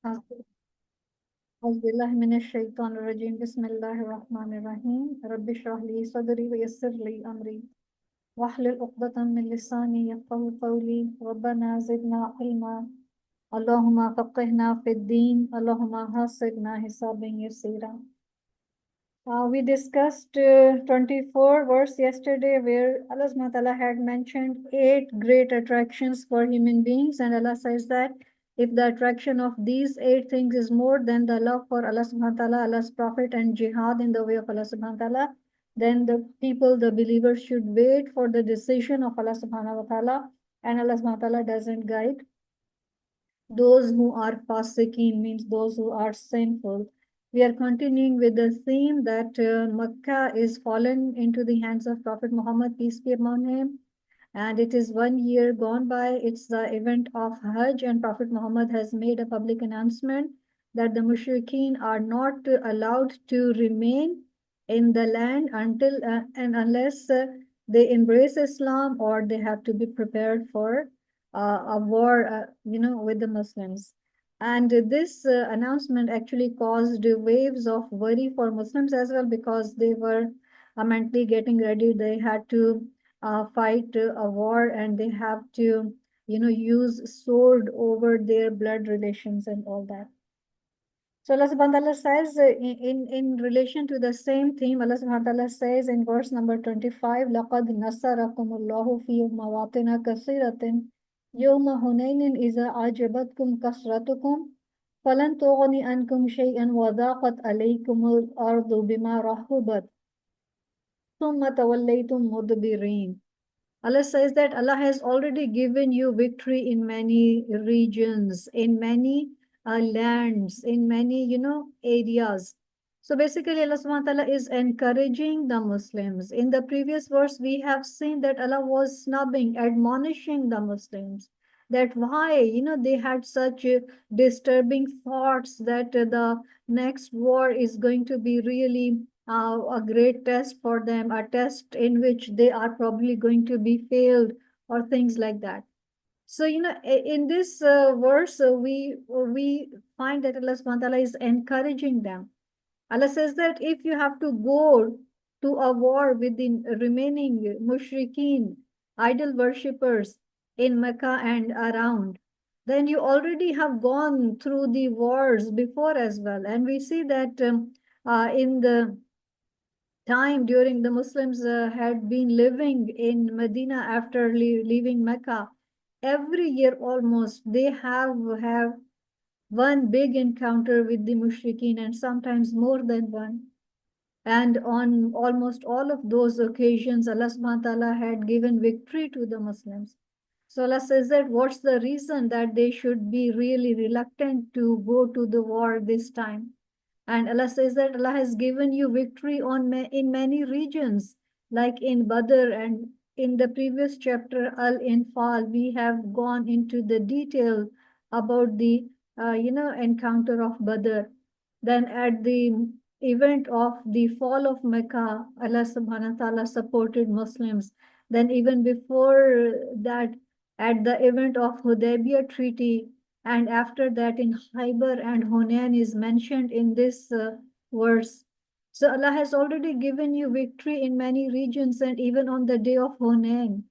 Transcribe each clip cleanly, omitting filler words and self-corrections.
औज़ुबिल्लाहिमिनश्शैतानिर्रजीम बिस्मिल्लाहिर्रहमानिर्रहीम रब्बि इश्रह ली सदरी व यस्सिर ली अमरी वहलुल उक़दतम मिन लिसानी यफ़क़हू क़ौली रब्बना ज़िदना इल्मा अल्लाहुम्मा फ़क़्हिना फ़िद्दीन अल्लाहुम्मा हसिबना हिसाबन यसीरा। We discussed 24 verse yesterday where Allah Subhanahu wa Ta'ala had mentioned 8 great attractions for human beings, and Allah says that if the attraction of these 8 things is more than the love for Allah Subhanahu wa Ta'ala, Allah's Prophet, and jihad in the way of Allah Subhanahu wa Ta'ala, then the people, the believers, should wait for the decision of Allah Subhanahu wa Ta'ala, and Allah Subhanahu wa Ta'ala doesn't guide those who are fasiqeen, means those who are sinful. We are continuing with the theme that Makkah is fallen into the hands of Prophet Muhammad, peace be upon him. And it is 1 year gone by. It's the event of Hajj, and Prophet Muhammad has made a public announcement that the mushrikeen are not allowed to remain in the land until and unless they embrace Islam, or they have to be prepared for a war, with the Muslims. And this announcement actually caused waves of worry for Muslims as well, because they were mentally getting ready. They had to fight a war, and they have to, use sword over their blood relations and all that. So Allah subhanahu wa ta'ala says in relation to the same theme, Allah subhanahu wa ta'ala says in verse number 25, لَقَدْ نَصَّرَكُمُ اللَّهُ فِي مَوَاطِنَ كَثِيرَةٍ يَوْمَ هُنَيْنٍ إِذَا أَعْجَبَتْكُمْ كَثْرَتُكُمْ فَلَنْ تُغْنِ عَنْكُمْ شَيْئًا وَضَاقَتْ عَلَيْكُمُ الْأَرْضُ بِمَا رَحُبَتْ ثُمَّ تَوَلَّيْتُمْ مُدْبِرِينَ. Allah says that Allah has already given you victory in many regions, in many lands, in many, areas. So basically, Allah subhanahu wa ta'ala is encouraging the Muslims. In the previous verse, we have seen that Allah was snubbing, admonishing the Muslims that why, they had such disturbing thoughts that the next war is going to be really a great test for them, a test in which they are probably going to be failed, or things like that. So, in this verse, we find that Allah subhanahu wa ta'ala is encouraging them. Allah says that if you have to go to a war with the remaining mushrikeen, idol worshippers in Mecca and around, then you already have gone through the wars before as well. And we see that in the time during the Muslims had been living in Medina after leaving Mecca, every year almost they have one big encounter with the mushrikeen, and sometimes more than one. And on almost all of those occasions, Allah subhanahu wa ta'ala had given victory to the Muslims. So Allah says that what's the reason that they should be really reluctant to go to the war this time? And Allah says that Allah has given you victory in many regions, like in Badr, and in the previous chapter, Al-Infal, we have gone into the detail about the, encounter of Badr. Then at the event of the fall of Mecca, Allah subhanahu wa ta'ala supported Muslims. Then even before that, at the event of Hudaybiyah Treaty, and after that in Khaybar and Hunain is mentioned in this verse. So Allah has already given you victory in many regions, and even on the day of Hunain,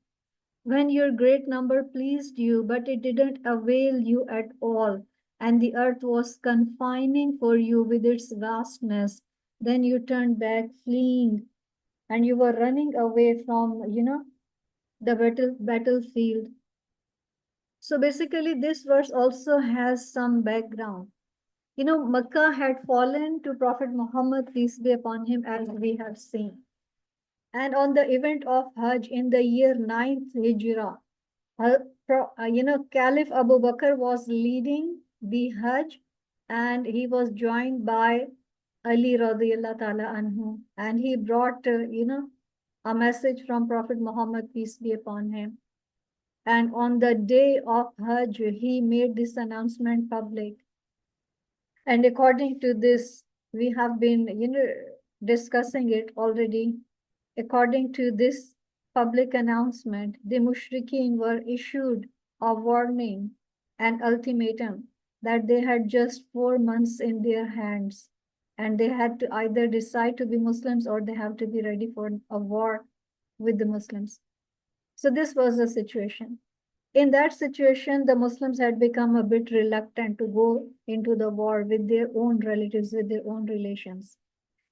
when your great number pleased you, but it didn't avail you at all, and the earth was confining for you with its vastness, then you turned back fleeing, and you were running away from, the battlefield. So basically, this verse also has some background. Makkah had fallen to Prophet Muhammad, peace be upon him, as we have seen. And on the event of Hajj in the year 9th Hijrah, Caliph Abu Bakr was leading the Hajj, and he was joined by Ali radiallahu ta'ala anhu. And he brought, a message from Prophet Muhammad, peace be upon him. And on the day of Hajj, he made this announcement public. And according to this, we have been, discussing it already. According to this public announcement, the mushrikeen were issued a warning and ultimatum that they had just 4 months in their hands, and they had to either decide to be Muslims or they have to be ready for a war with the Muslims. So this was the situation. In that situation, the Muslims had become a bit reluctant to go into the war with their own relatives, with their own relations.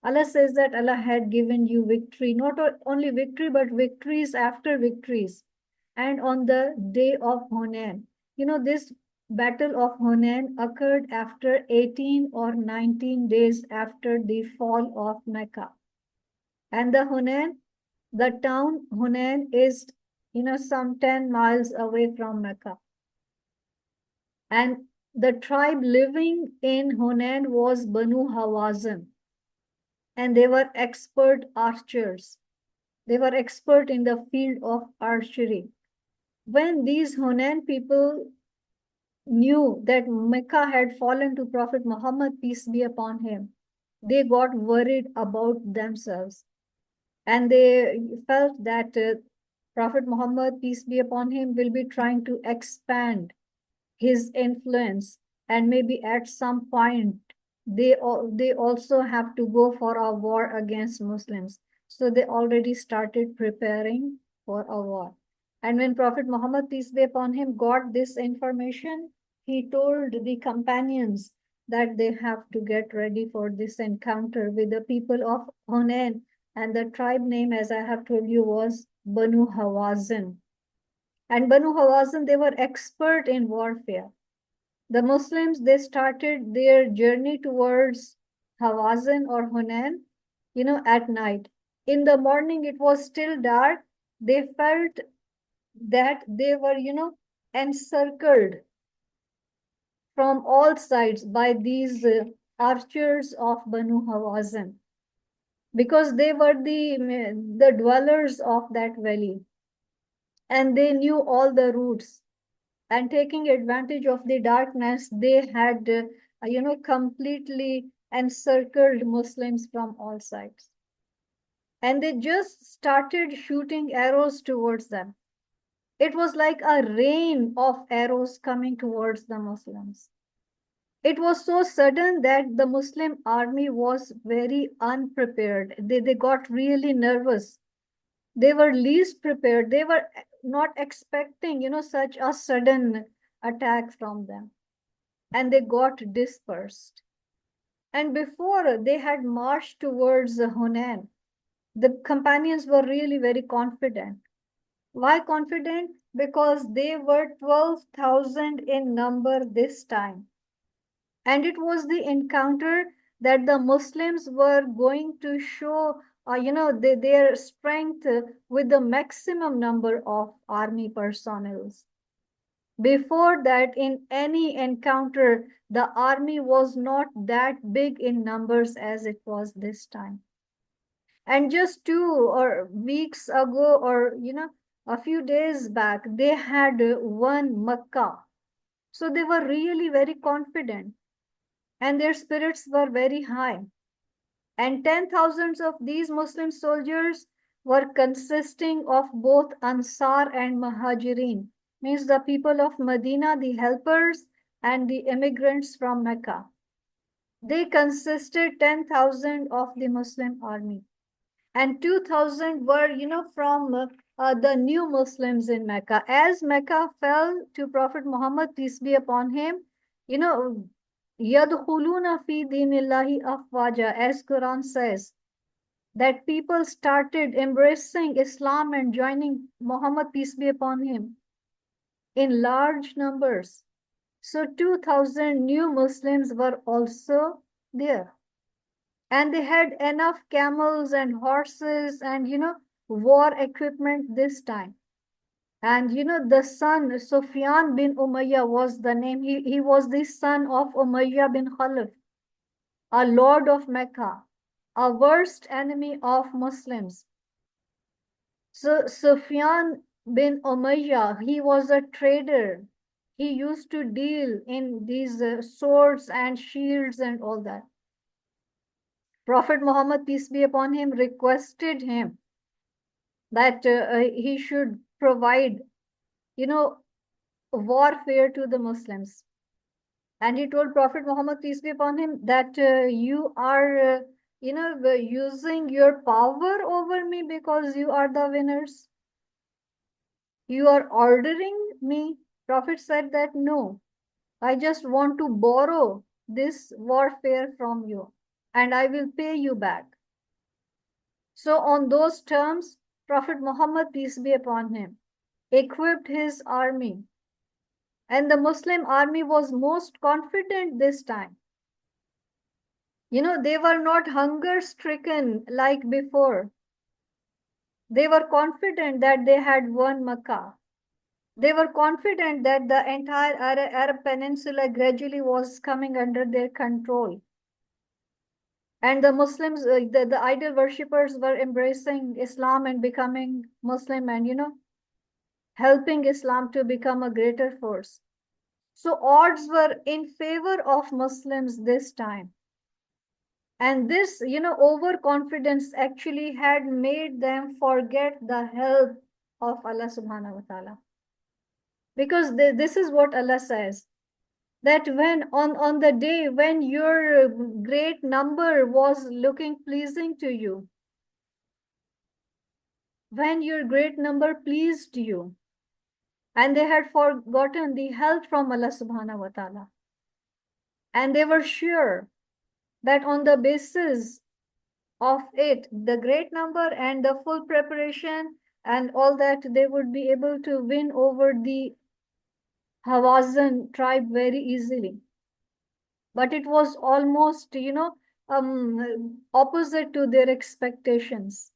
Allah says that Allah had given you victory, not only victory, but victories after victories. And on the day of Hunain, this battle of Hunain occurred after 18 or 19 days after the fall of Mecca. And the town Hunain is, some 10 miles away from Mecca. And the tribe living in Hunain was Banu Hawazin. And they were expert archers. They were expert in the field of archery. When these Hunain people knew that Mecca had fallen to Prophet Muhammad, peace be upon him, they got worried about themselves. And they felt that Prophet Muhammad, peace be upon him, will be trying to expand his influence, and maybe at some point they also have to go for a war against Muslims. So they already started preparing for a war. And when Prophet Muhammad, peace be upon him, got this information, he told the companions that they have to get ready for this encounter with the people of Hunain. And the tribe name, as I have told you, was Banu Hawazin. And Banu Hawazin, they were expert in warfare. The Muslims, they started their journey towards Hawazin or Hunain, at night. In the morning, it was still dark. They felt that they were, encircled from all sides by these archers of Banu Hawazin, because they were the dwellers of that valley, and they knew all the routes. And taking advantage of the darkness, they had, completely encircled Muslims from all sides. And they just started shooting arrows towards them. It was like a rain of arrows coming towards the Muslims. It was so sudden that the Muslim army was very unprepared. They got really nervous. They were least prepared. They were not expecting, such a sudden attack from them. And they got dispersed. And before they had marched towards Hunain, the companions were really very confident. Why confident? Because they were 12,000 in number this time. And it was the encounter that the Muslims were going to show, their strength with the maximum number of army personnel. Before that, in any encounter, the army was not that big in numbers as it was this time. And just 2 weeks ago, or a few days back, they had won Makkah. So they were really very confident, and their spirits were very high. And 10,000 of these Muslim soldiers were consisting of both Ansar and Muhajirin, means the people of Medina, the helpers, and the immigrants from Mecca. They consisted 10,000 of the Muslim army. And 2,000 were, from the new Muslims in Mecca. As Mecca fell to Prophet Muhammad, peace be upon him, يَدْخُلُونَ فِي دِينِ اللَّهِ أَفْوَاجًا, as Quran says, that people started embracing Islam and joining Muhammad, peace be upon him, in large numbers. So 2,000 new Muslims were also there. And they had enough camels and horses and, war equipment this time. And, the son, Sufyan bin Umayyah was the name. He was the son of Umayyah bin Khalaf, a lord of Mecca, a worst enemy of Muslims. So Sufyan bin Umayyah, he was a trader. He used to deal in these swords and shields and all that. Prophet Muhammad, peace be upon him, requested him that he should provide, warfare to the Muslims. And he told Prophet Muhammad, peace be upon him, that you are, using your power over me because you are the winners. You are ordering me. Prophet said that no, I just want to borrow this warfare from you and I will pay you back. So on those terms, Prophet Muhammad, peace be upon him, equipped his army. And the Muslim army was most confident this time. They were not hunger stricken like before. They were confident that they had won Makkah. They were confident that the entire Arab Peninsula gradually was coming under their control. And the Muslims, the idol worshippers were embracing Islam and becoming Muslim and, helping Islam to become a greater force. So odds were in favor of Muslims this time. And this, overconfidence actually had made them forget the help of Allah subhanahu wa ta'ala. Because this is what Allah says, that when on the day when your great number was looking pleasing to you, when your great number pleased you, and they had forgotten the help from Allah subhanahu wa ta'ala, and they were sure that on the basis of it, the great number and the full preparation and all that, they would be able to win over the Hawazin tribe very easily. But it was almost, opposite to their expectations.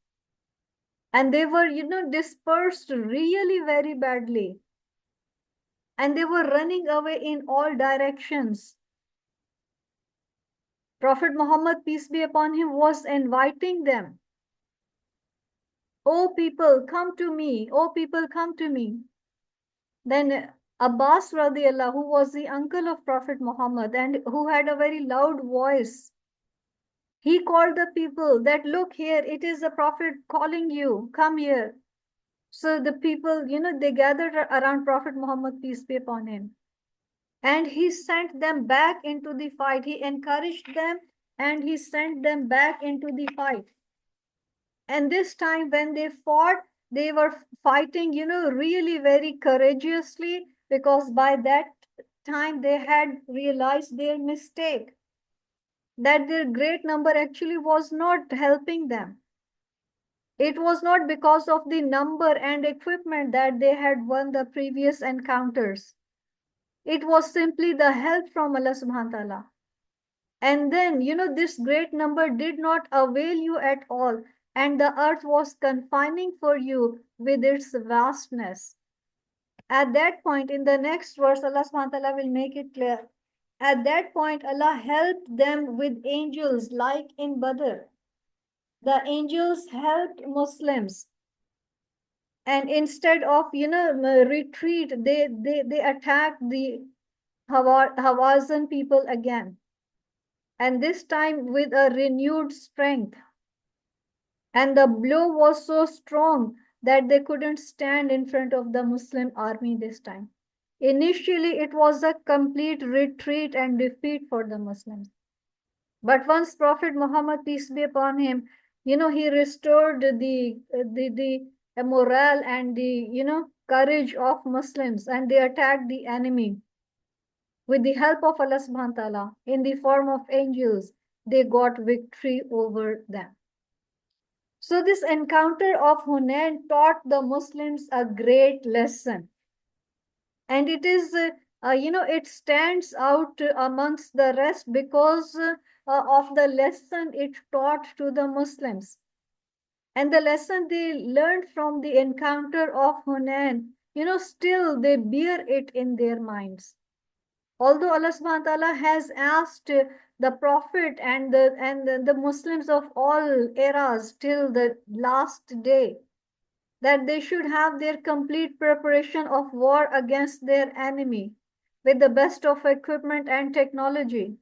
And they were, dispersed really very badly. And they were running away in all directions. Prophet Muhammad, peace be upon him, was inviting them. Oh people, come to me. Oh people, come to me. Then Abbas radiallahu, who was the uncle of Prophet Muhammad and who had a very loud voice, he called the people that, look here, it is the Prophet calling you, come here. So the people, they gathered around Prophet Muhammad, peace be upon him. And he sent them back into the fight. He encouraged them and he sent them back into the fight. And this time when they fought, they were fighting, really very courageously, because by that time they had realized their mistake, that their great number actually was not helping them. It was not because of the number and equipment that they had won the previous encounters. It was simply the help from Allah subhanahu wa ta'ala. And then, this great number did not avail you at all. And the earth was confining for you with its vastness. At that point, in the next verse, Allah subhanahu wa ta'ala will make it clear. At that point, Allah helped them with angels like in Badr. The angels helped Muslims. And instead of, retreat, they attacked the Hawazin people again. And this time with a renewed strength. And the blow was so strong that they couldn't stand in front of the Muslim army this time. Initially, it was a complete retreat and defeat for the Muslims. But once Prophet Muhammad, peace be upon him, he restored the morale and the, courage of Muslims, and they attacked the enemy. With the help of Allah subhanahu wa ta'ala, in the form of angels, they got victory over them. So this encounter of Hunain taught the Muslims a great lesson. And it is, it stands out amongst the rest because of the lesson it taught to the Muslims. And the lesson they learned from the encounter of Hunain, still they bear it in their minds. Although Allah subhanahu wa ta'ala has asked the Prophet and the Muslims of all eras till the last day that they should have their complete preparation of war against their enemy with the best of equipment and technology.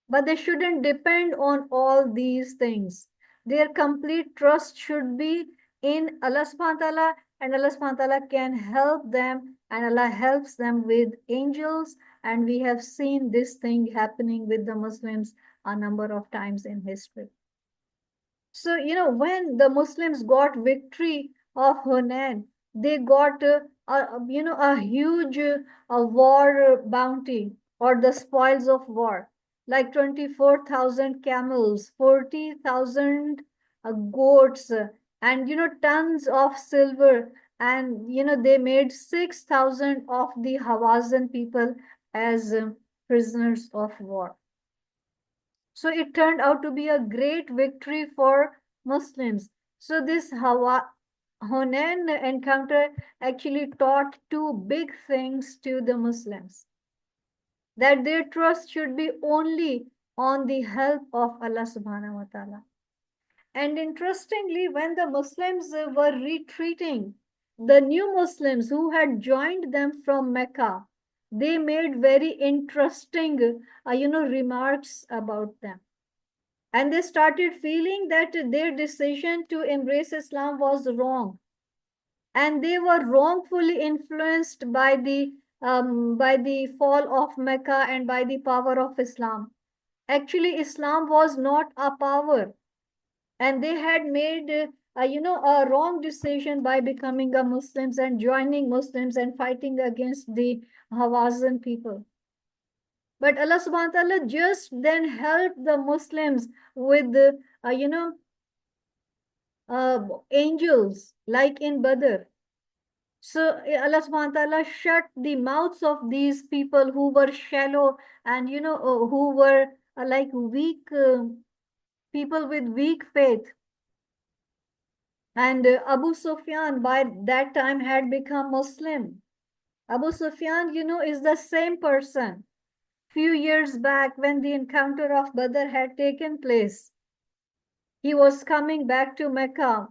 But they shouldn't depend on all these things. Their complete trust should be in Allah subhanahu wa ta'ala and Allah subhanahu wa ta'ala can help them, and Allah helps them with angels. And we have seen this thing happening with the Muslims a number of times in history. So, when the Muslims got victory of Hunain, they got, a huge war bounty, or the spoils of war, like 24,000 camels, 40,000 goats, and, tons of silver. And, they made 6,000 of the Hawazin people as prisoners of war. So it turned out to be a great victory for Muslims. So this Hunain encounter actually taught two big things to the Muslims. That their trust should be only on the help of Allah subhanahu wa ta'ala. And interestingly, when the Muslims were retreating, the new Muslims who had joined them from Mecca, they made very interesting, remarks about them. And they started feeling that their decision to embrace Islam was wrong, and they were wrongfully influenced by the fall of Mecca and by the power of Islam. Actually, Islam was not a power, and they had made a wrong decision by becoming a Muslims and joining Muslims and fighting against the Hawazin people. But Allah subhanahu wa ta'ala just then helped the Muslims with, angels, like in Badr. So Allah subhanahu wa ta'ala shut the mouths of these people who were shallow, and, who were like weak people with weak faith. And Abu Sufyan by that time had become Muslim. Abu Sufyan, is the same person. Few years back, when the encounter of Badr had taken place, he was coming back to Mecca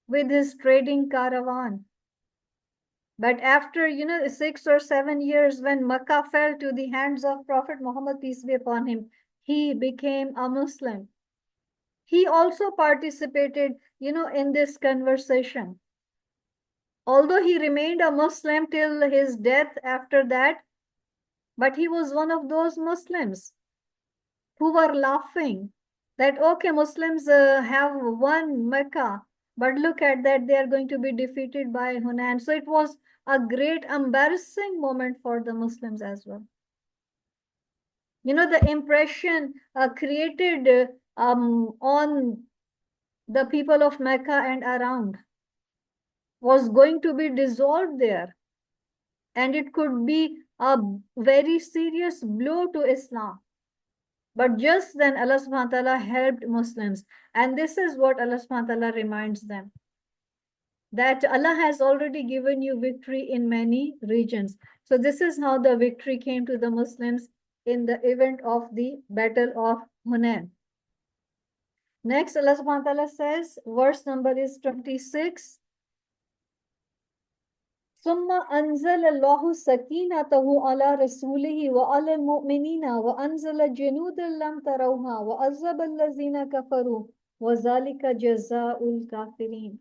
with his trading caravan. But after, 6 or 7 years, when Mecca fell to the hands of Prophet Muhammad, peace be upon him, he became a Muslim. He also participated, in this conversation. Although he remained a Muslim till his death after that, but he was one of those Muslims who were laughing that, okay, Muslims have won Mecca, but look at that, they are going to be defeated by Hunain. So it was a great embarrassing moment for the Muslims as well. The impression created on the people of Mecca and around was going to be dissolved there. And it could be a very serious blow to Islam. But just then Allah subhanahu wa ta'ala helped Muslims. And this is what Allah subhanahu wa ta'ala reminds them. That Allah has already given you victory in many regions. So this is how the victory came to the Muslims in the event of the Battle of Hunain. Next, Allah subhanahu wa ta'ala says, verse number is 26. ثم أنزل الله سكينته على رسوله وعلى المؤمنين وأنزل جنودا لم تروها وعذب الذين كفروا وذلك جزاء الكافرين.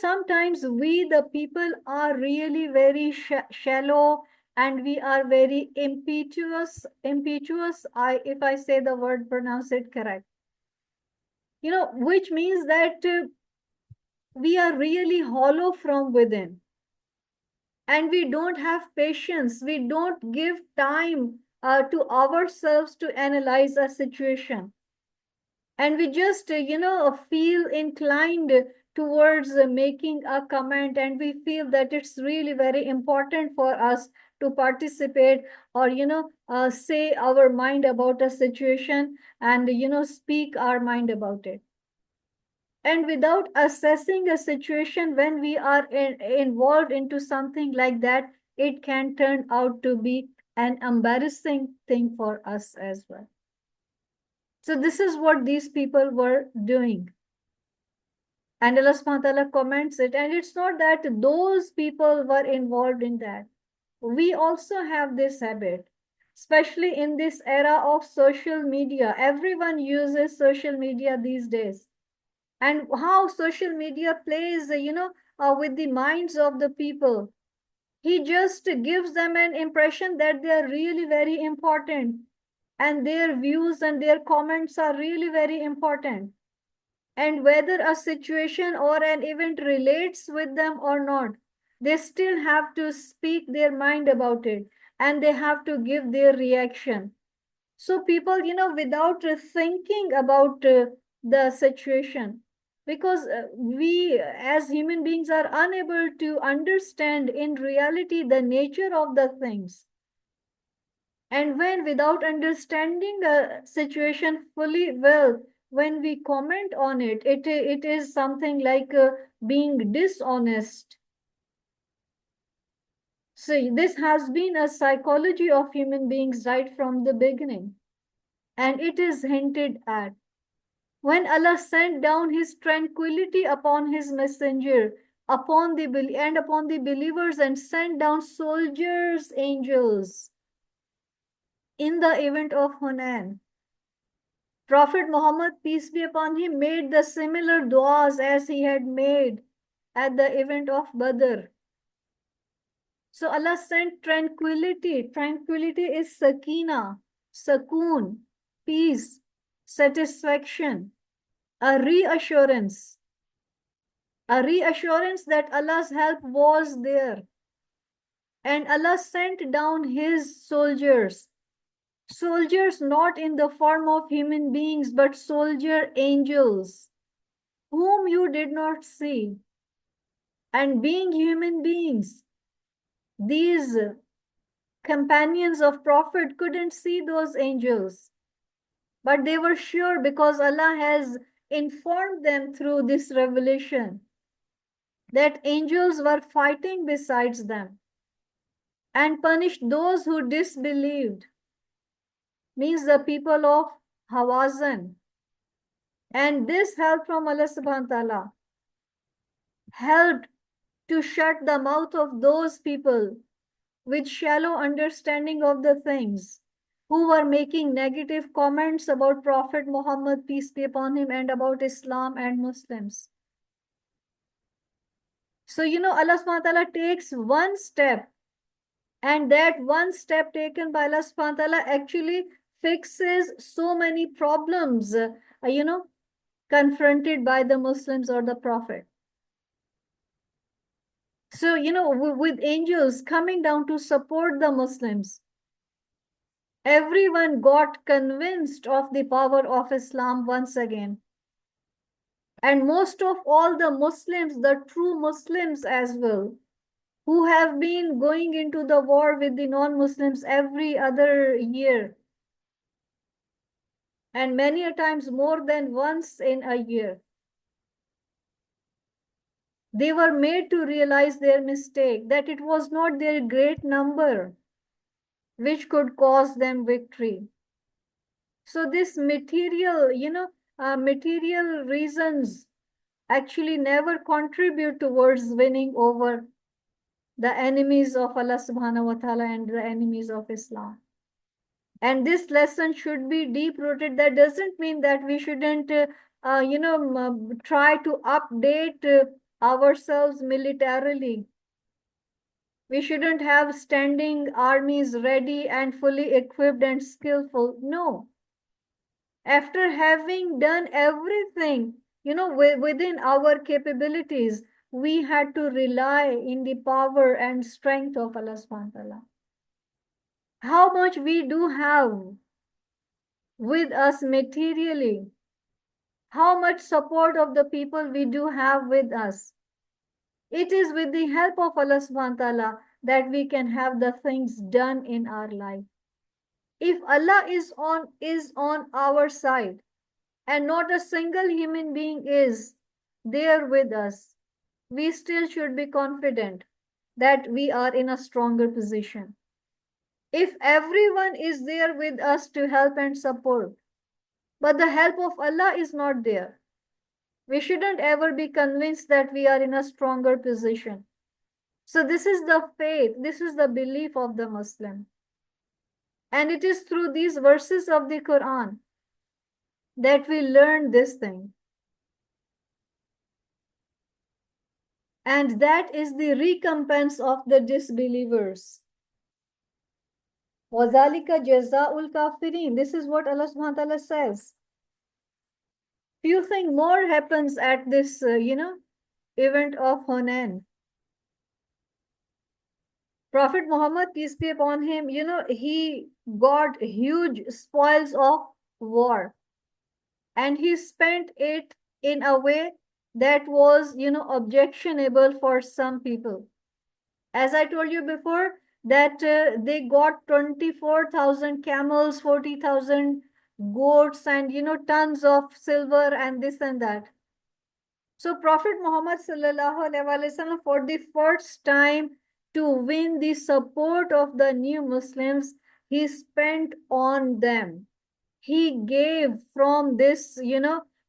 Sometimes we, the people, are really very shallow, and we are very impetuous. If I say the word, pronounce it correct. Which means that we are really hollow from within. And we don't have patience. We don't give time to ourselves to analyze a situation. And we just, feel inclined towards making a comment, and we feel that it's really very important for us to participate, or, say our mind about a situation, and, speak our mind about it. And without assessing a situation, when we are involved into something like that, it can turn out to be an embarrassing thing for us as well. So this is what these people were doing. And Allah subhanahu wa ta'ala comments it. And it's not that those people were involved in that. We also have this habit, especially in this era of social media. Everyone uses social media these days. And how social media plays, with the minds of the people. He just gives them an impression that they are really very important, and their views and their comments are really very important. And whether a situation or an event relates with them or not, they still have to speak their mind about it, and they have to give their reaction. So people, without thinking about the situation, because we as human beings are unable to understand in reality the nature of the things. And when without understanding a situation fully well, when we comment on it, it is something like being dishonest. So this has been a psychology of human beings right from the beginning. And it is hinted at. When Allah sent down His tranquility upon His messenger, upon the believers, and sent down soldiers, angels, in the event of Hunain, Prophet Muhammad, peace be upon him, made the similar du'as as he had made at the event of Badr. So Allah sent tranquility. Tranquility is sakina, sakoon, peace, satisfaction, a reassurance that Allah's help was there. And Allah sent down His soldiers not in the form of human beings, but soldier angels, whom you did not see. And being human beings, these companions of Prophet couldn't see those angels, but they were sure because Allah has informed them through this revelation that angels were fighting besides them and punished those who disbelieved, means the people of Hawazin. And this help from Allah subhanahu wa ta'ala helped to shut the mouth of those people with shallow understanding of the things, who were making negative comments about Prophet Muhammad, peace be upon him, and about Islam and Muslims. So, Allah subhanahu wa ta'ala takes one step, and that one step taken by Allah subhanahu wa ta'ala actually fixes so many problems, confronted by the Muslims or the Prophet. So, with angels coming down to support the Muslims, everyone got convinced of the power of Islam once again. And most of all the Muslims, the true Muslims as well, who have been going into the war with the non-Muslims every other year, and many a times more than once in a year, they were made to realize their mistake, that it was not their great number which could cause them victory. So this material, material reasons actually never contribute towards winning over the enemies of Allah subhanahu wa ta'ala and the enemies of Islam. And this lesson should be deep rooted. That doesn't mean that we shouldn't, try to update ourselves militarily. We shouldn't have standing armies ready and fully equipped and skillful. No. After having done everything, within our capabilities, we had to rely in the power and strength of Allah subhanahu wa ta'ala. How much we do have with us materially, how much support of the people we do have with us. It is with the help of Allah subhanahu wa ta'ala that we can have the things done in our life. If Allah is on our side, and not a single human being is there with us, we still should be confident that we are in a stronger position. If everyone is there with us to help and support, but the help of Allah is not there, we shouldn't ever be convinced that we are in a stronger position. So this is the faith, this is the belief of the Muslim. And it is through these verses of the Quran that we learn this thing. And that is the recompense of the disbelievers. وَذَلِكَ جَزَاءُ الْكَافِرِينَ. This is what Allah subhanahu wa ta'ala says. Few things more happens at this, event of Hunain. Prophet Muhammad, peace be upon him, he got huge spoils of war. And he spent it in a way that was, objectionable for some people. As I told you before, that they got 24,000 camels, 40,000 goats, and, tons of silver and this and that. So Prophet Muhammad sallallahu alaihi wasallam, for the first time to win the support of the new Muslims, he spent on them. He gave from this,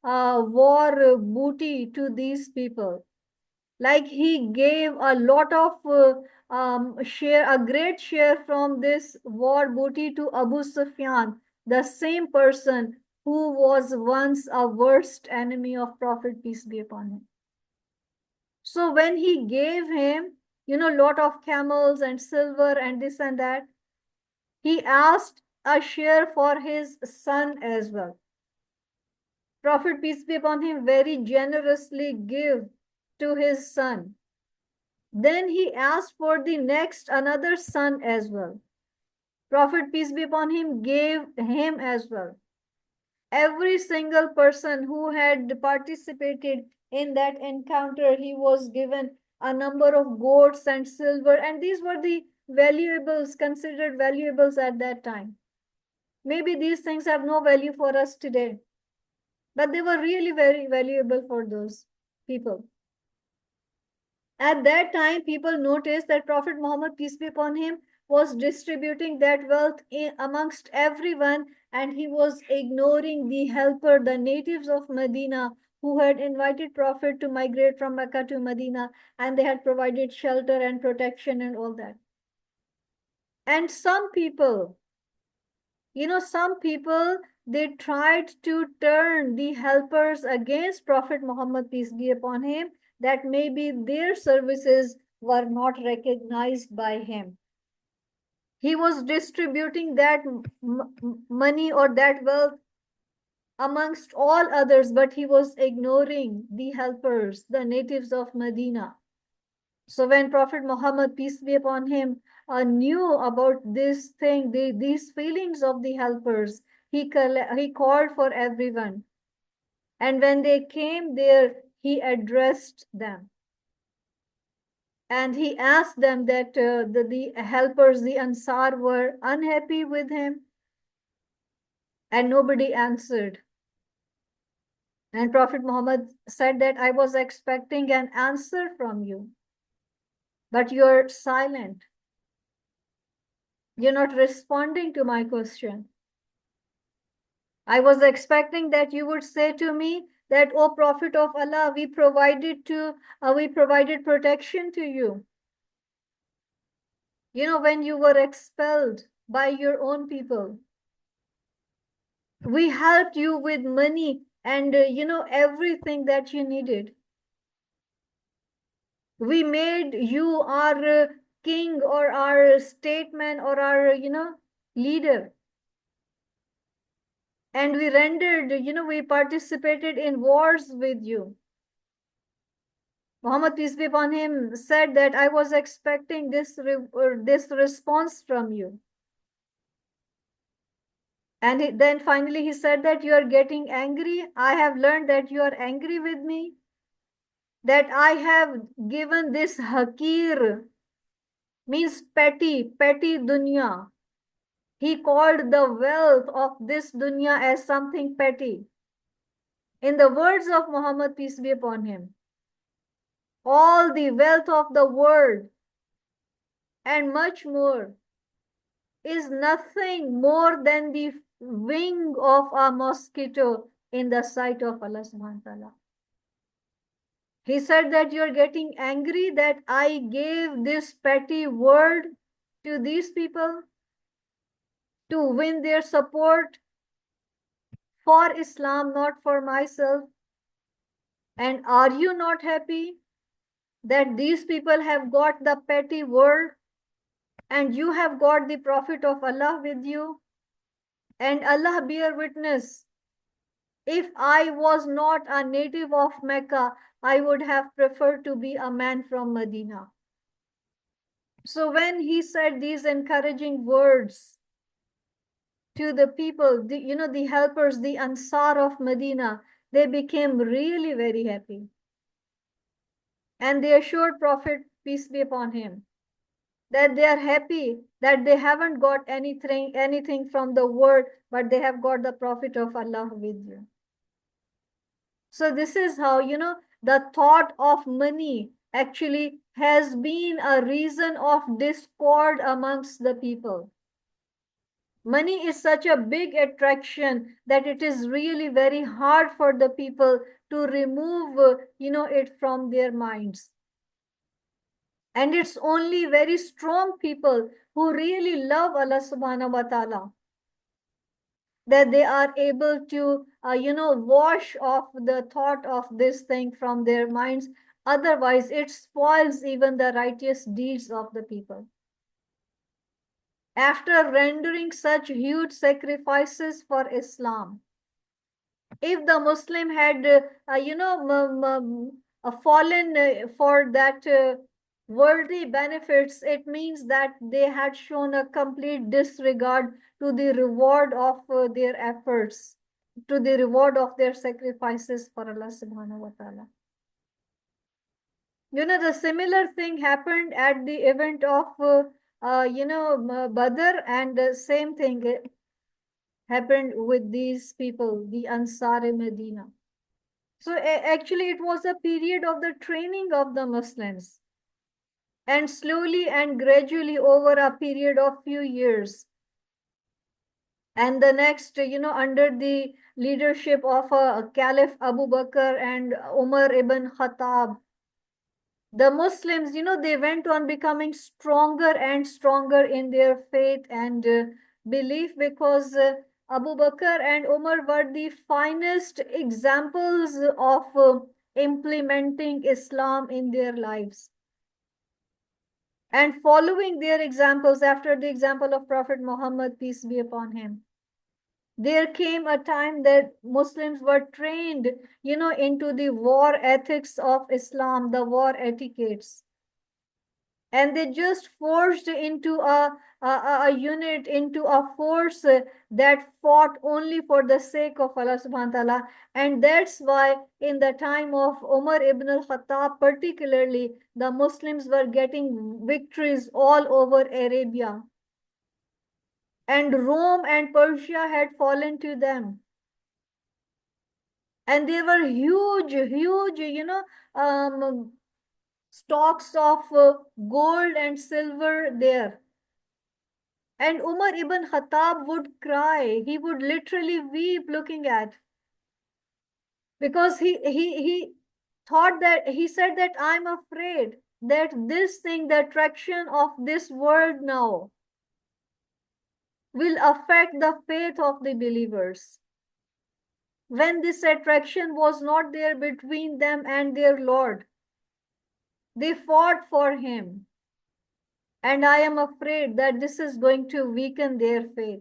war booty to these people. Like he gave a lot of share, a great share from this war booty to Abu Sufyan, the same person who was once a worst enemy of Prophet, peace be upon him. So when he gave him, lot of camels and silver and this and that, he asked a share for his son as well. Prophet, peace be upon him, very generously give to his son. Then he asked for the next another son as well. Prophet, peace be upon him, gave him as well. Every single person who had participated in that encounter, he was given a number of goats and silver, and these were the valuables, considered valuables at that time. Maybe these things have no value for us today, but they were really very valuable for those people. At that time, people noticed that Prophet Muhammad, peace be upon him, was distributing that wealth amongst everyone, and he was ignoring the helper, the natives of Medina, who had invited Prophet to migrate from Mecca to Medina, and they had provided shelter and protection and all that. And some people, they tried to turn the helpers against Prophet Muhammad, peace be upon him, that maybe their services were not recognized by him. He was distributing that money or that wealth amongst all others, but he was ignoring the helpers, the natives of Medina. So when Prophet Muhammad, peace be upon him, knew about this thing, these feelings of the helpers, he called for everyone. And when they came there, he addressed them. And he asked them that the helpers, the Ansar, were unhappy with him. And nobody answered. And Prophet Muhammad said that I was expecting an answer from you, but you're silent. You're not responding to my question. I was expecting that you would say to me that, O Prophet of Allah, we provided protection to you. When you were expelled by your own people, we helped you with money and, everything that you needed. We made you our king or our statesman or our, leader. And we rendered, we participated in wars with you. Muhammad, peace be upon him, said that I was expecting this response from you. And then finally he said that you are getting angry. I have learned that you are angry with me, that I have given this hakir, means petty dunya. He called the wealth of this dunya as something petty. In the words of Muhammad, peace be upon him, all the wealth of the world and much more is nothing more than the wing of a mosquito in the sight of Allah subhanahu wa ta'ala. He said that you're getting angry that I gave this petty word to these people to win their support for Islam, not for myself. And are you not happy that these people have got the petty world and you have got the Prophet of Allah with you. And Allah bear witness, if I was not a native of Mecca, I would have preferred to be a man from Medina. So when he said these encouraging words to the people, the helpers, the Ansar of Medina, they became really very happy. And they assured Prophet, peace be upon him, that they are happy that they haven't got anything from the world, but they have got the Prophet of Allah with you. So this is how, the thought of money actually has been a reason of discord amongst the people. Money is such a big attraction that it is really very hard for the people to remove, it from their minds. And it's only very strong people who really love Allah subhanahu wa ta'ala that they are able to, wash off the thought of this thing from their minds. Otherwise, it spoils even the righteous deeds of the people. After rendering such huge sacrifices for Islam, if the Muslim had, fallen for that worldly benefits, it means that they had shown a complete disregard to the reward of their efforts, to the reward of their sacrifices for Allah subhanahu wa ta'ala. The similar thing happened at the event of, Badr, and the same thing happened with these people, the Ansar in Medina. So actually it was a period of the training of the Muslims. And slowly and gradually over a period of few years. And the next, under the leadership of Caliph Abu Bakr and Umar ibn Khattab, the Muslims, they went on becoming stronger and stronger in their faith and belief, because Abu Bakr and Umar were the finest examples of implementing Islam in their lives. And following their examples, after the example of Prophet Muhammad, peace be upon him, there came a time that Muslims were trained, into the war ethics of Islam, the war etiquettes. And they just forged into a unit, into a force that fought only for the sake of Allah subhanahu wa ta'ala. And that's why in the time of Umar ibn al-Khattab particularly, the Muslims were getting victories all over Arabia. And Rome and Persia had fallen to them. And they were huge, stocks of gold and silver there. And Umar ibn Khattab would cry. He would literally weep looking at. Because he thought that, he said that I'm afraid that this thing, the attraction of this world now, will affect the faith of the believers. When this attraction was not there between them and their Lord, they fought for him. And I am afraid that this is going to weaken their faith.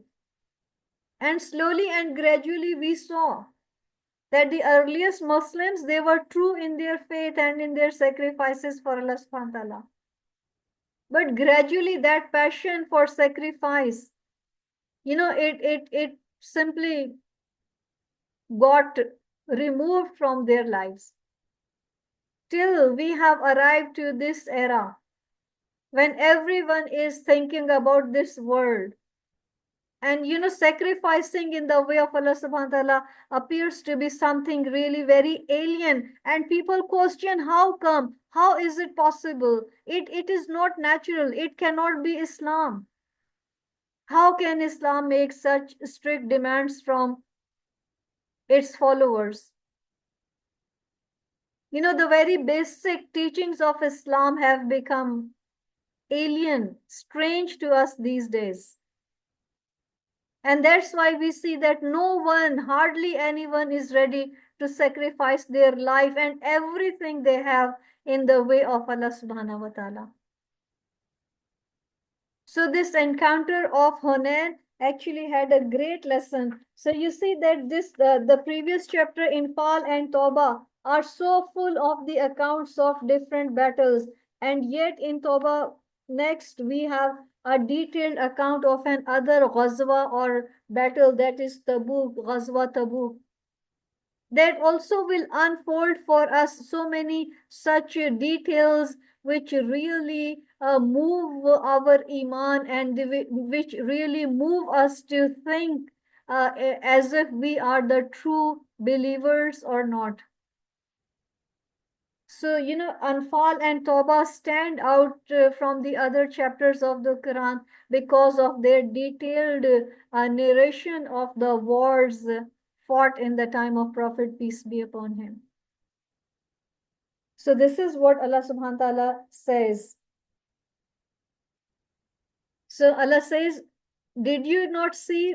And slowly and gradually we saw that the earliest Muslims, they were true in their faith and in their sacrifices for Allah subhanahu wa ta'ala. But gradually that passion for sacrifice, it simply got removed from their lives. Till we have arrived to this era when everyone is thinking about this world. And sacrificing in the way of Allah subhanahu wa ta'ala appears to be something really very alien. And people question, how come? How is it possible? It is not natural. It cannot be Islam. How can Islam make such strict demands from its followers? The very basic teachings of Islam have become alien, strange to us these days. And that's why we see that no one, hardly anyone is ready to sacrifice their life and everything they have in the way of Allah subhanahu wa ta'ala. So this encounter of Hunain actually had a great lesson. So you see that the previous chapter in Fal and Toba are so full of the accounts of different battles, and yet in Toba next we have a detailed account of another Ghazwa or battle, that is Tabuk, Ghazwa Tabuk. That also will unfold for us so many such details which really move our iman, and which really move us to think as if we are the true believers or not. So, Anfal and Tawbah stand out from the other chapters of the Quran because of their detailed narration of the wars fought in the time of Prophet, peace be upon him. So this is what Allah subhanahu wa ta'ala says. So Allah says, did you not see,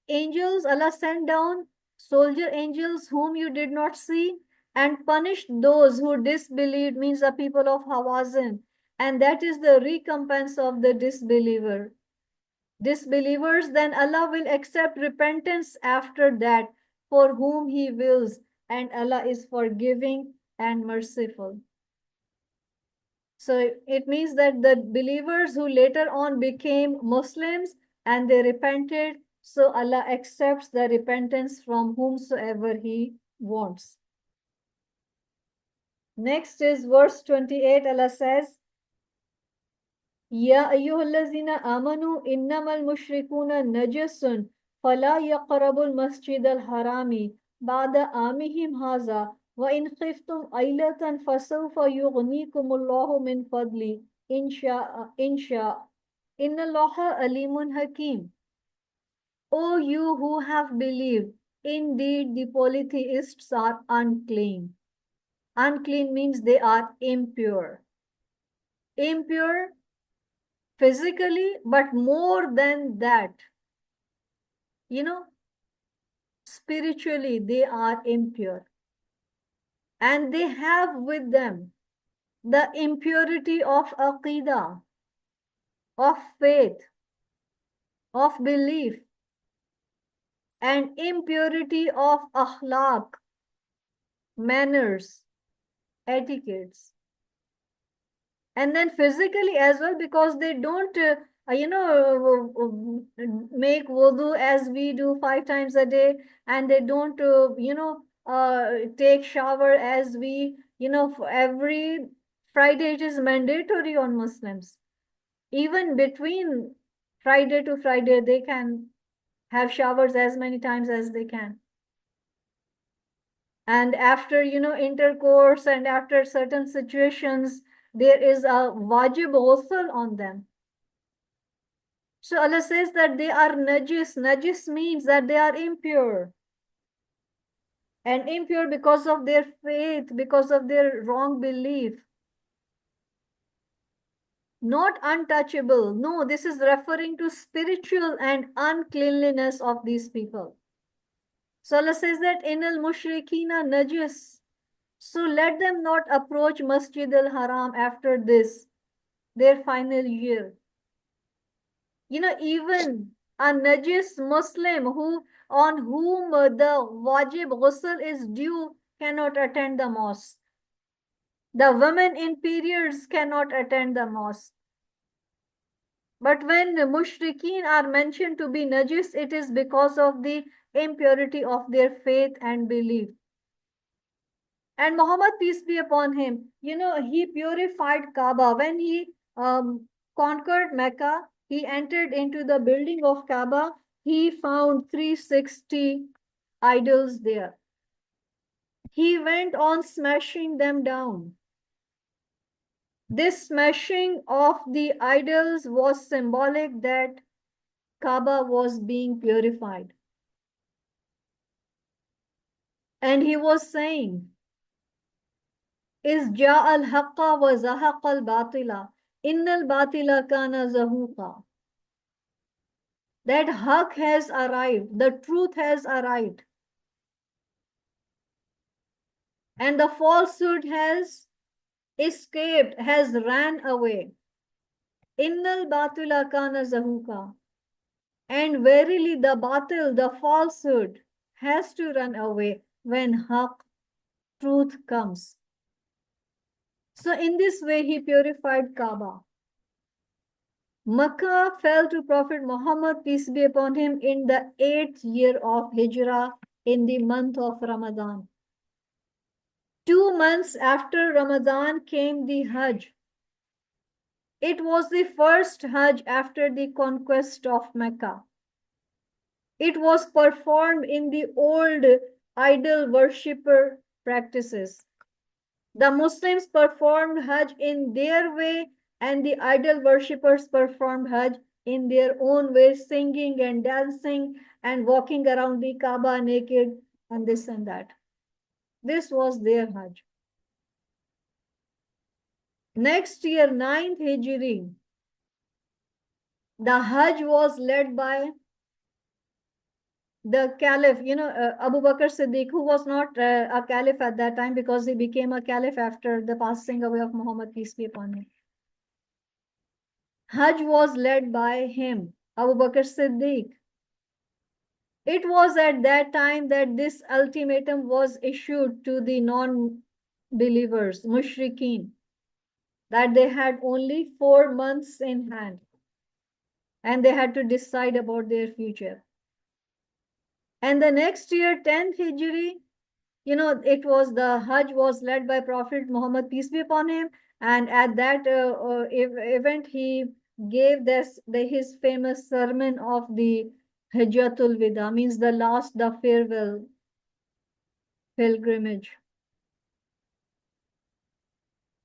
angels, Allah sent down soldier angels whom you did not see, and punished those who disbelieved, means the people of Hawazin. And that is the recompense of the disbelievers. Then Allah will accept repentance after that for whom He wills, and Allah is forgiving and merciful. So it means that the believers who later on became Muslims and they repented, so Allah accepts the repentance from whomsoever He wants. Next is verse 28. Allah says, Ya ayyuhallazina amanu innamal mushrikuna najasun fala yaqrabul masjidal harami ba'da amihim haza وَإِنْ خِفْتُمْ عَيْلَةً فَسَوْفَ يُغْنِيكُمُ اللَّهُ مِنْ فَضْلِهِ إِنْ شَاءَ إِنَّ اللَّهَ عَلِيمٌ حَكِيمٌ. O you who have believed, indeed the polytheists are unclean. Unclean means they are impure. Impure physically, but more than that, spiritually they are impure. And they have with them the impurity of aqidah, of faith, of belief, and impurity of akhlaq, manners, etiquettes. And then physically as well, because they don't, make wudu as we do 5 times a day, and they don't, take shower as we, for every Friday it is mandatory on Muslims. Even between Friday to Friday, they can have showers as many times as they can. And after, intercourse and after certain situations, there is a wajib ghusl on them. So Allah says that they are najis. Najis means that they are impure. And impure because of their faith, because of their wrong belief. Not untouchable. No, this is referring to spiritual and uncleanliness of these people. So Allah says that Inal Mushrikina Najis. So let them not approach Masjid al-Haram after this, their final year. Even a Najis Muslim on whom the wajib ghusl is due cannot attend the mosque. The women in periods cannot attend the mosque. But when the mushrikeen are mentioned to be najis, it is because of the impurity of their faith and belief. And Muhammad, peace be upon him, he purified Kaaba. When he conquered Mecca, he entered into the building of Kaaba. He found 360 idols there. He went on smashing them down. This smashing of the idols was symbolic that Kaaba was being purified. And he was saying, Is ja'al haqqa wa zahaqal batila, innal batila kana zahuqa. That haqq has arrived, the truth has arrived. And the falsehood has escaped, has ran away. Innal batila kana zahuka. And verily the batil, the falsehood, has to run away when haq, truth comes. So in this way he purified Kaaba. Makkah fell to Prophet Muhammad, peace be upon him, in the 8th year of Hijrah in the month of Ramadan. 2 months after Ramadan came the Hajj. It was the first Hajj after the conquest of Mecca. It was performed in the old idol worshipper practices. The Muslims performed Hajj in their way, and the idol worshippers performed Hajj in their own way, singing and dancing and walking around the Kaaba naked and this and that. This was their Hajj. Next year, 9th Hijri, the Hajj was led by the Caliph, Abu Bakr Siddiq, who was not a Caliph at that time because he became a Caliph after the passing away of Muhammad, peace be upon him. Hajj was led by him, Abu Bakr Siddiq. It was at that time that this ultimatum was issued to the non-believers, mushrikeen, that they had only 4 months in hand and they had to decide about their future. And the next year, 10th Hijri, it was the Hajj was led by Prophet Muhammad, peace be upon him. And at that event, he gave his famous sermon of the Hajjatul Wida, means the last, the farewell pilgrimage.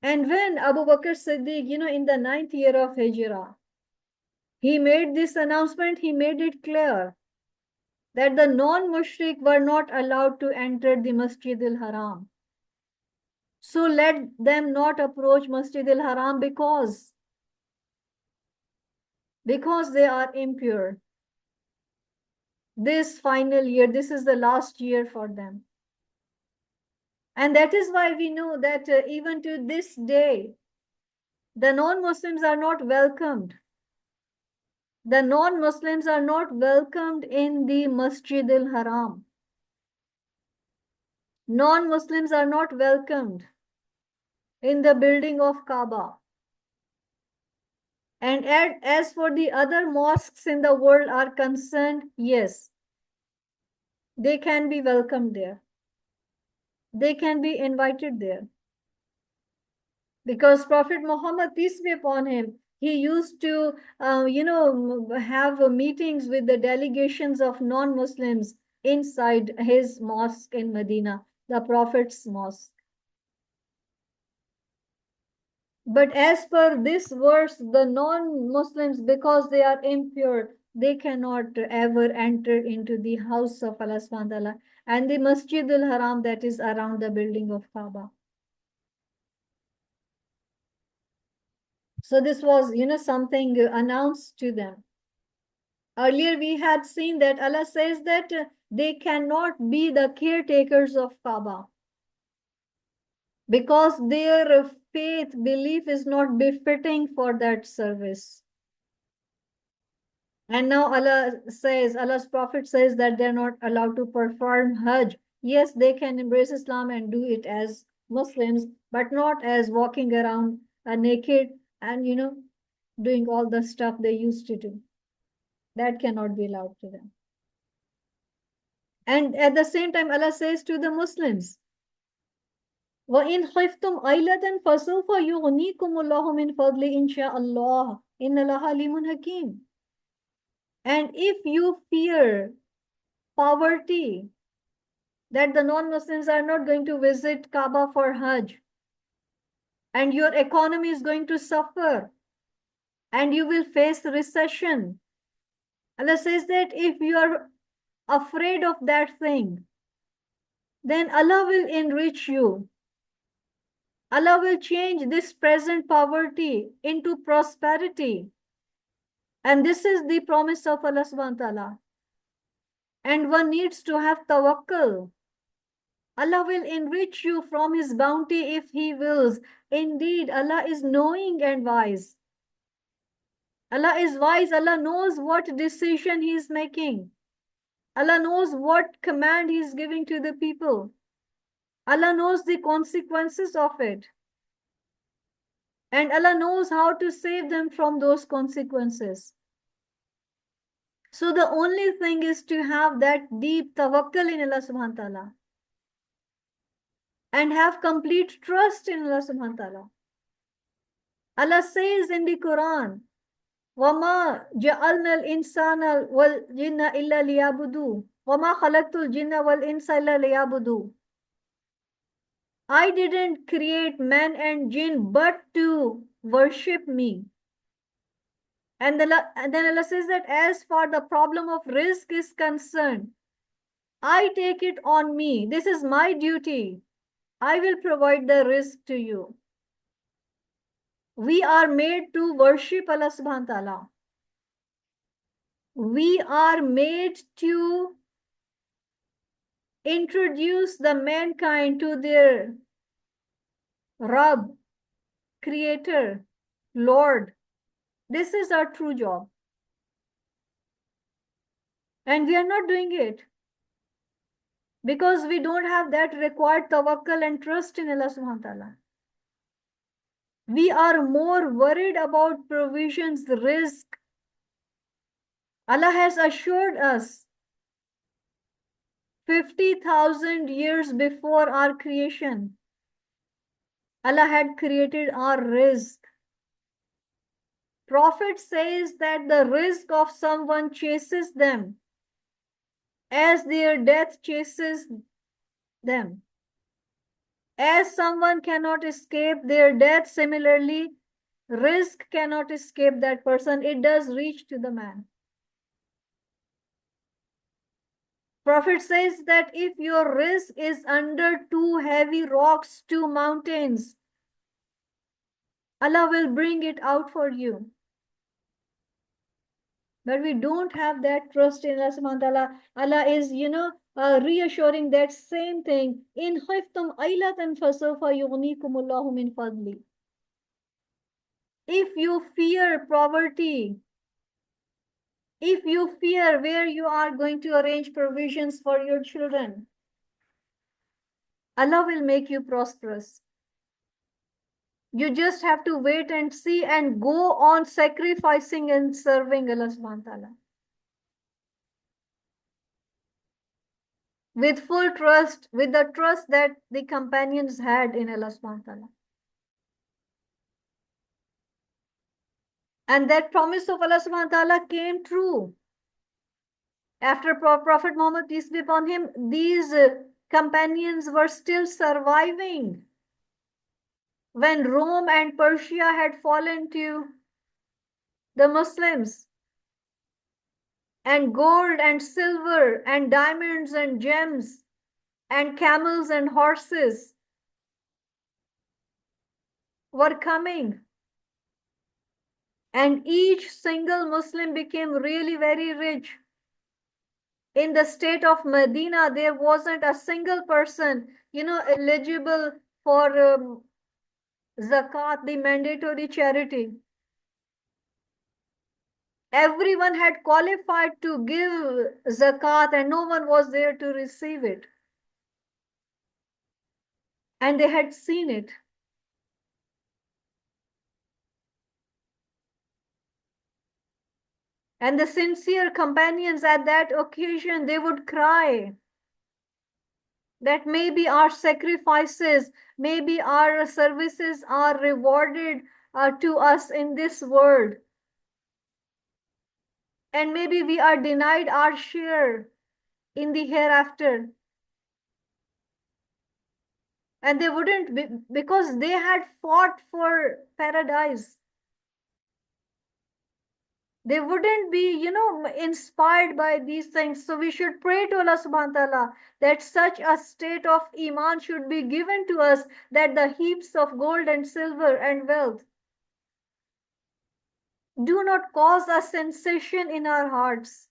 And when Abu Bakr Siddiq, in the 9th year of Hijrah, he made this announcement, he made it clear that the non-mushrik were not allowed to enter the Masjid al-Haram. So let them not approach Masjid al-Haram because they are impure. This final year, this is the last year for them. And that is why we know that even to this day, the non-Muslims are not welcomed. The non-Muslims are not welcomed in the Masjid al-Haram. Non-Muslims are not welcomed in the building of Kaaba. And as for the other mosques in the world are concerned, yes, they can be welcomed there. They can be invited there. Because Prophet Muhammad, peace be upon him, he used to, have meetings with the delegations of non-Muslims inside his mosque in Medina, the Prophet's mosque. But as per this verse, the non-Muslims, because they are impure, they cannot ever enter into the house of Allah subhanahu wa ta'ala and the Masjid al-Haram that is around the building of Kaaba. So this was, something announced to them. Earlier we had seen that Allah says that they cannot be the caretakers of Kaaba because their faith, belief is not befitting for that service. And now Allah's Prophet says that they're not allowed to perform Hajj. Yes, they can embrace Islam and do it as Muslims, but not as walking around naked and, doing all the stuff they used to do. That cannot be allowed to them. And at the same time, Allah says to the Muslims, وَإِنْ خِفْتُمْ عَيْلَةً فَسَوْفَ يُغْنِيكُمُ اللَّهُ مِنْ فَضْلِهِ إِنْ شَاءَ اللَّهُ إِنَّ اللَّهَ عَلِيمٌ حَكِيمٌ. And if you fear poverty, that the non-Muslims are not going to visit Kaaba for Hajj, and your economy is going to suffer, and you will face recession, Allah says that if you are afraid of that thing, then Allah will enrich you. Allah will change this present poverty into prosperity. And this is the promise of Allah subhanahu wa ta'ala. And one needs to have tawakkul. Allah will enrich you from His bounty if He wills. Indeed, Allah is knowing and wise. Allah is wise. Allah knows what decision He is making. Allah knows what command He is giving to the people. Allah knows the consequences of it. And Allah knows how to save them from those consequences. So the only thing is to have that deep tawakkul in Allah subhanahu wa ta'ala. And have complete trust in Allah subhanahu wa ta'ala. Allah says in the Quran, وَمَا جَعَلْنَا الْإِنسَانَ وَالْجِنَّ إِلَّا لِيَعْبُدُوا وَمَا خَلَقْتُ الْجِنَّ وَالْإِنسَ إِلَّا لِيَعْبُدُوا. I didn't create man and jinn but to worship me. And then Allah says that as far the problem of rizq is concerned, I take it on me. This is my duty. I will provide the rizq to you. We are made to worship Allah subhanahu wa ta'ala. We are made to introduce the mankind to their Rabb, Creator, Lord. This is our true job. And we are not doing it because we don't have that required tawakkul and trust in Allah subhanahu wa ta'ala. We are more worried about provisions, rizq. Allah has assured us 50,000 years before our creation. Allah had created our rizq. Prophet says that the rizq of someone chases them as their death chases them. As someone cannot escape their death, similarly, rizq cannot escape that person. It does reach to the man. Prophet says that if your rizq is under two heavy rocks, two mountains, Allah will bring it out for you. But we don't have that trust in Allah subhanahu wa ta'ala. Allah is, reassuring that same thing. In khiftum ailatan fasawfa yughnikumullahu min fadli. If you fear poverty, if you fear where you are going to arrange provisions for your children, Allah will make you prosperous. You just have to wait and see and go on sacrificing and serving Allah subhanahu wa ta'ala. With full trust, with the trust that the companions had in Allah subhanahu wa ta'ala. And that promise of Allah subhanahu wa ta'ala came true. After Prophet Muhammad, peace be upon him, these companions were still surviving. When Rome and Persia had fallen to the Muslims, and gold and silver and diamonds and gems and camels and horses were coming. And each single Muslim became really very rich. In the state of Medina, there wasn't a single person, eligible for zakat, the mandatory charity. Everyone had qualified to give zakat and no one was there to receive it. And they had seen it. And the sincere companions at that occasion, they would cry that maybe our sacrifices, maybe our services are rewarded to us in this world. And maybe we are denied our share in the hereafter. And they wouldn't be, because they had fought for paradise. They wouldn't be, inspired by these things. So we should pray to Allah subhanahu wa ta'ala that such a state of iman should be given to us, that the heaps of gold and silver and wealth do not cause a sensation in our hearts.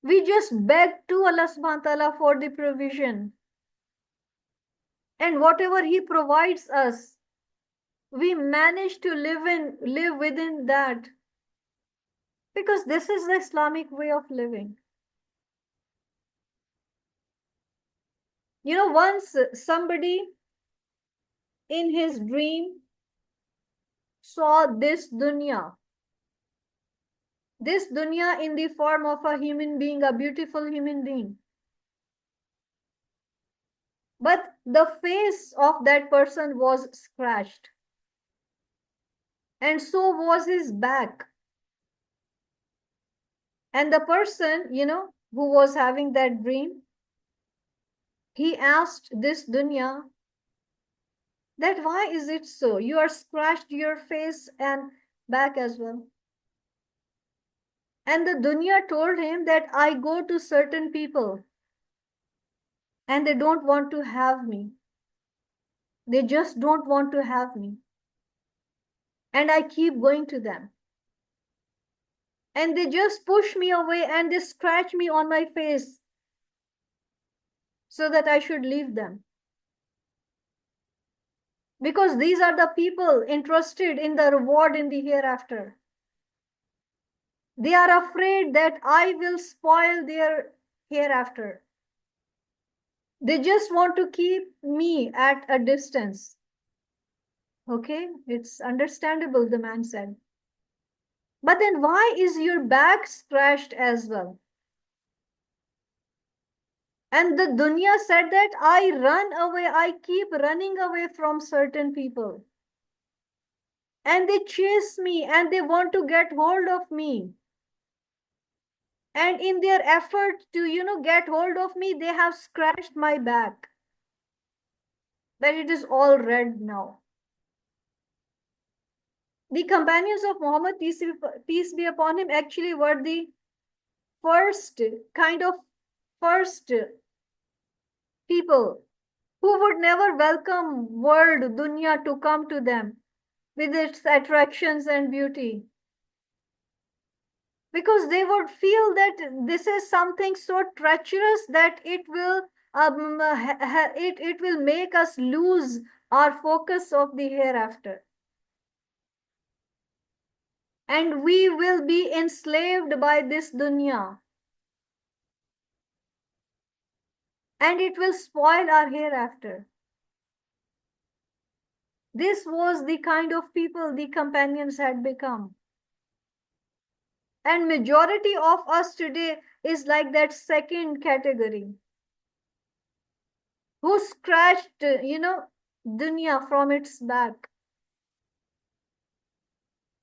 We just beg to Allah subhanahu wa ta'ala for the provision. And whatever He provides us, we manage to live within that. Because this is the Islamic way of living. You know, once somebody in his dream saw this dunya in the form of a human being, a beautiful human being. But the face of that person was scratched. And so was his back. And the person, who was having that dream, he asked this dunya that why is it so? You are scratched your face and back as well. And the dunya told him that I go to certain people and they don't want to have me. They just don't want to have me. And I keep going to them. And they just push me away and they scratch me on my face so that I should leave them. Because these are the people interested in the reward in the hereafter. They are afraid that I will spoil their hereafter. They just want to keep me at a distance. Okay, it's understandable, the man said. But then why is your back scratched as well? And the dunya said that I run away, I keep running away from certain people. And they chase me and they want to get hold of me. And in their effort to, get hold of me, they have scratched my back. But it is all red now. The companions of Muhammad, peace be upon him, actually were the first people who would never welcome world dunya to come to them with its attractions and beauty. Because they would feel that this is something so treacherous that it will it will make us lose our focus of the hereafter. And we will be enslaved by this dunya. And it will spoil our hereafter. This was the kind of people the companions had become. And majority of us today is like that second category. Who scratched, dunya from its back.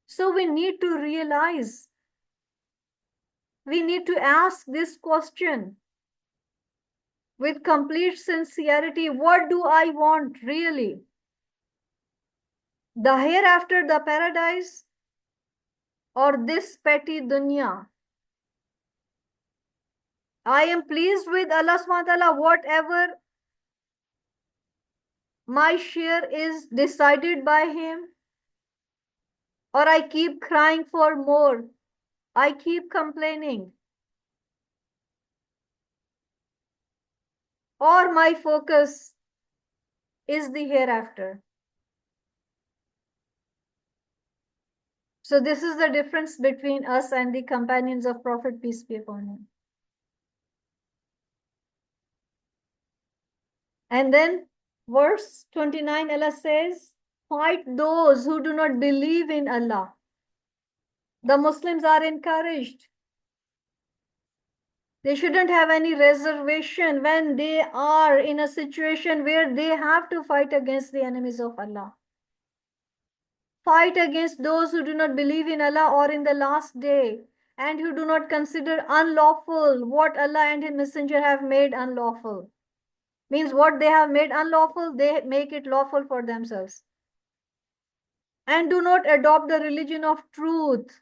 So we need to realize, we need to ask this question with complete sincerity. What do I want really? The hereafter, the paradise, or this petty dunya? I am pleased with Allah subhanahu wa ta'ala, whatever my share is decided by Him, or I keep crying for more, I keep complaining, or my focus is the hereafter. So this is the difference between us and the companions of Prophet, peace be upon him. And then verse 29, Allah says, fight those who do not believe in Allah. The Muslims are encouraged. They shouldn't have any reservation when they are in a situation where they have to fight against the enemies of Allah. Fight against those who do not believe in Allah or in the last day, and who do not consider unlawful what Allah and His Messenger have made unlawful. Means what they have made unlawful, they make it lawful for themselves. And do not adopt the religion of truth.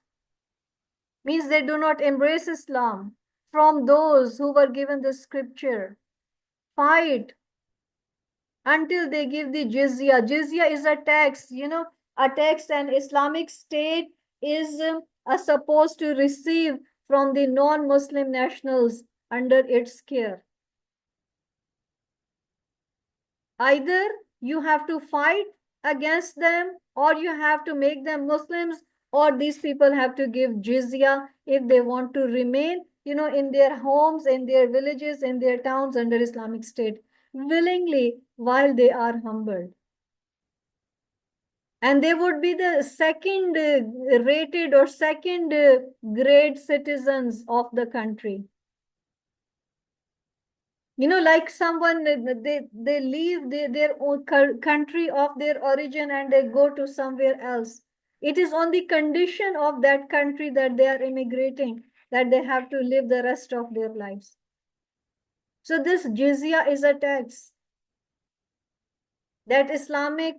Means they do not embrace Islam from those who were given the scripture. Fight until they give the jizya. Jizya is a tax, a tax, and Islamic State is supposed to receive from the non-Muslim nationals under its care. Either you have to fight against them, or you have to make them Muslims, or these people have to give jizya if they want to remain, in their homes, in their villages, in their towns under Islamic State willingly while they are humbled. And they would be the second rated or second grade citizens of the country. Like someone, they leave their own country of their origin and they go to somewhere else. It is on the condition of that country that they are immigrating, that they have to live the rest of their lives. So this jizya is a tax that Islamic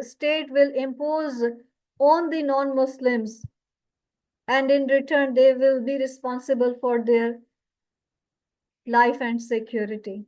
State will impose on the non-Muslims, and in return they will be responsible for their life and security.